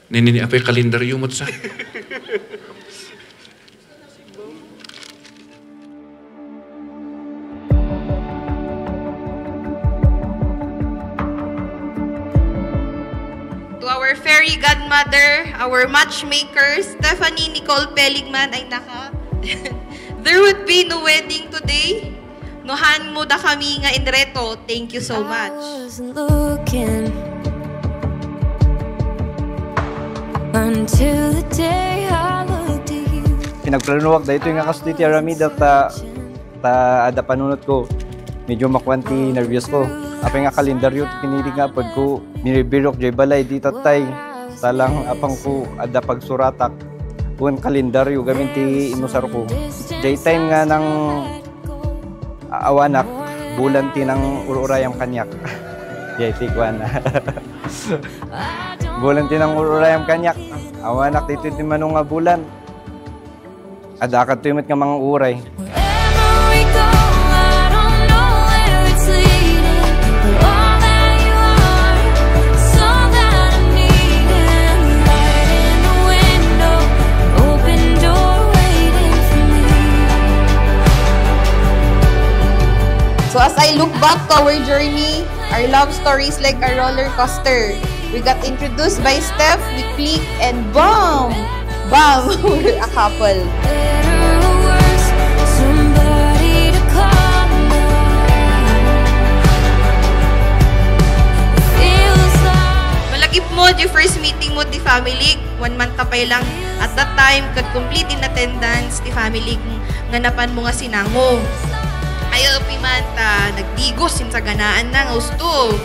Nini apay kalendaryo mo sa. To our fairy godmother, our matchmaker, Stephanie Nicole Peligman ay naka. There would be no wedding today. Nohan mo da kami nga inreto. Thank you so much. Until the day I looked at you. Pinagplanuwag dahil ito yung kaso ti Aramida ada panunot ko. Medyo makwanti nervyos ko. Apay nga kalendaryo pinili nga pag ko binibirok jay balay di tatay. Salang apang ko ada pagsuratak. Kung kalendaryo gamin ti inusar ko. Jay time nga ng awanak bulan ti ng ururayang kanyak. Jay tikwan. Bulan tinang urayam kanyak. Awanak dito ti manong nga bulan. Adakat timit nga mga uray. So as I look back to our journey, our love story is like a roller coaster. We got introduced by Steph, we click, and boom! Bam! We're a couple. Malagip mo, yung first meeting mo di family, 1 month tapay lang. At that time, could complete in attendance di family nga napan mo nga sinango. Ayaw pimanta, nagdigos sa ganaan na, gusto.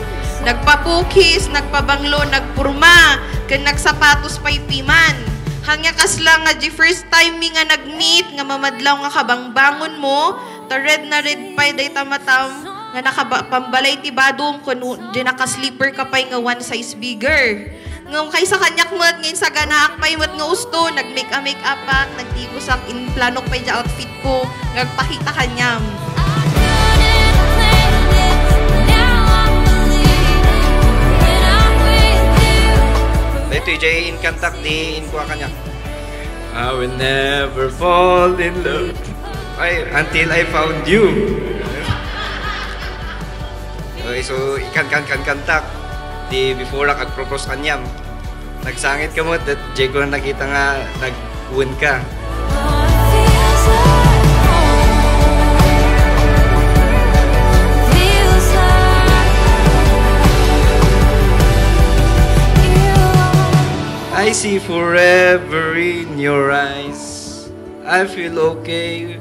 Nagpapukis, nagpabanglo, nagpurma, kan nagsapatos pa'y piman. Hangya kasla nga di first time mi nga nagmeet, nga mamadlaw nga kabangbangon mo, ta red na red pa'y day tamatam, nga nakapambalay ti badong, kung di nakasleeper ka pa'y nga one size bigger. Ngam kay sa kanyak mo at ngayon sa ganaak pa'y mat nga usto, nag-make-up-ak, nagtigusak, in planok pa'y di outfit ko, nagpakita kanyam. Ito jay in kantak di in kuha kanya. I will never fall in love until I found you. Okay, so ikan kantak di before lang ag-propose kanyam. Nagsangit ka mo at jay ko nakita nga nag-win ka. I see forever in your eyes. I feel okay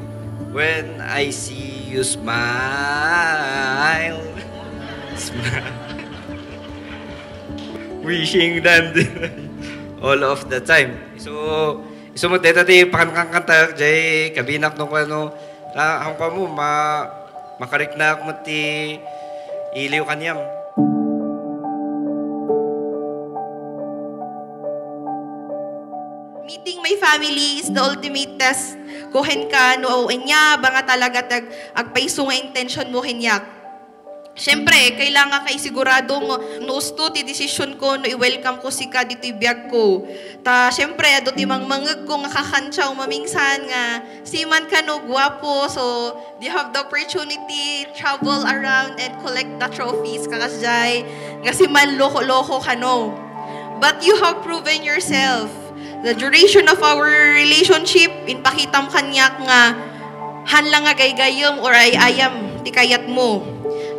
when I see you smile. Smile. Wishing that all of the time. So mo dito ti pakanta jay kabinak no kano ang pa mo makariknak mo ti iliw kanyam. Meeting my family is the ultimate test. Kuhen ka, nooin niya, banga talaga agpaiso nga intention mo hinyak. Siyempre, kailangan kay sigurado mo, nuusto ti desisyon ko, no i-welcome ko si ka dito ibiyag ko. Siyempre, ado ti mangmangag ko nga kakantsaw mamingsan nga, siman ka no, guwapo, so, you have the opportunity, travel around and collect the trophies, kakasjay, nga si man loko-loko ka no. But you have proven yourself. The duration of our relationship, inpakitam kanyak nga hanlang nga gaygayom or ay ayam ti kayat mo.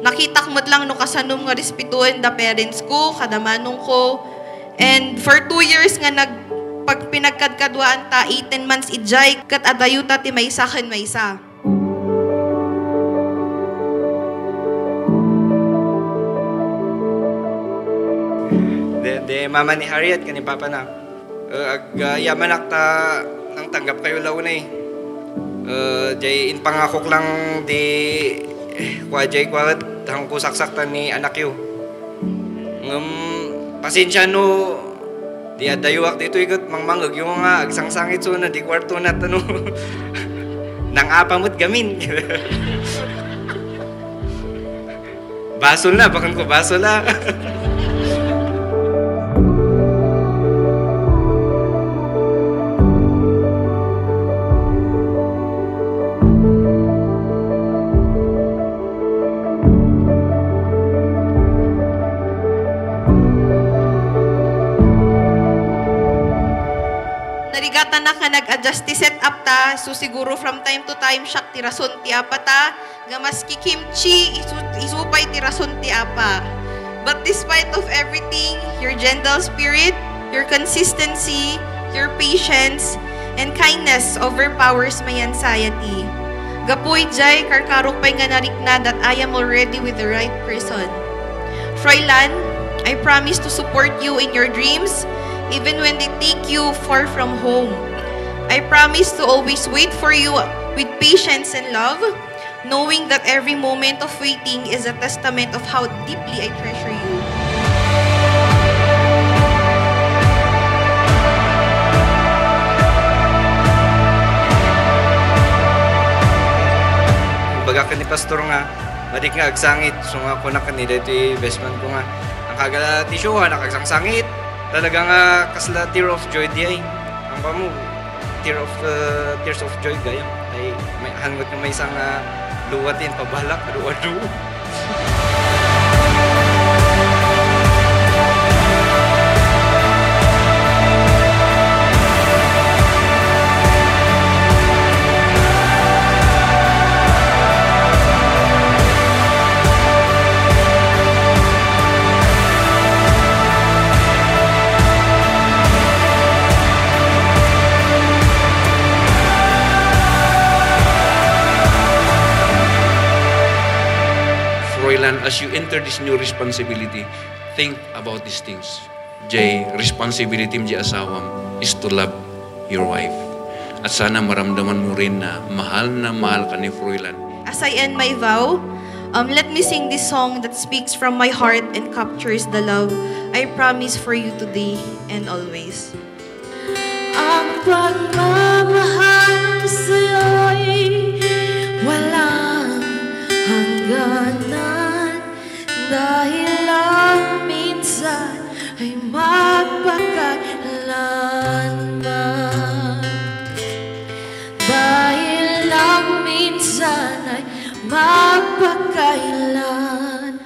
Nakitak mo't lang no kasanom nga respetuin the parents ko, kadamanong ko. And for 2 years nga pag pinagkadkadwaan ta, 18 months ijay, kat adayuta ti maysa ken maysa. De mama ni Harriet kani papa na. Yamanak ta nang tanggap kayo law na eh. Jay in pangakok lang di jay kwa tang ko saksaktan ni anak yo. Pasensya no di adayuak dito ikot mangmangag yung mga agsangsangit so na di kwarto na tano. Nang apamot gamin. Basol na, bakan ko basol na. Narigata na ka nag-adjust ti set up ta, so siguro from time to time, siya ti rason ti apa ta, gamas ki kimchi, isupay ti rason ti apa. But despite of everything, your gentle spirit, your consistency, your patience, and kindness overpowers my anxiety. Gapoy jay, karkarok pa'y nga narikna that I am already with the right person. Froilan, I promise to support you in your dreams, even when they take you far from home. I promise to always wait for you with patience and love, knowing that every moment of waiting is a testament of how deeply I treasure you. Baga ka ni Pastor nga, madik nga agsangit. So nga ako na kanila ito best man ko nga. Ang kagala ti show ha, nakagsang-sangit. Talaga nga kasla tear of joy di ay. Ang pa mo, tears of joy gayam. Ay may hangot nga may isang luwatin, pabalak, adu-adu. As you enter this new responsibility, think about these things. Jay, responsibility mo asawam is to love your wife. At sana maramdaman mo rin na mahal ka ni Froilan. As I end my vow, let me sing this song that speaks from my heart and captures the love I promise for you today and always. Ang pagmamahal sa'yo'y walang hangganan. Dahil lang minsan ay magpakailanman. Dahil lang minsan ay magpakailanman.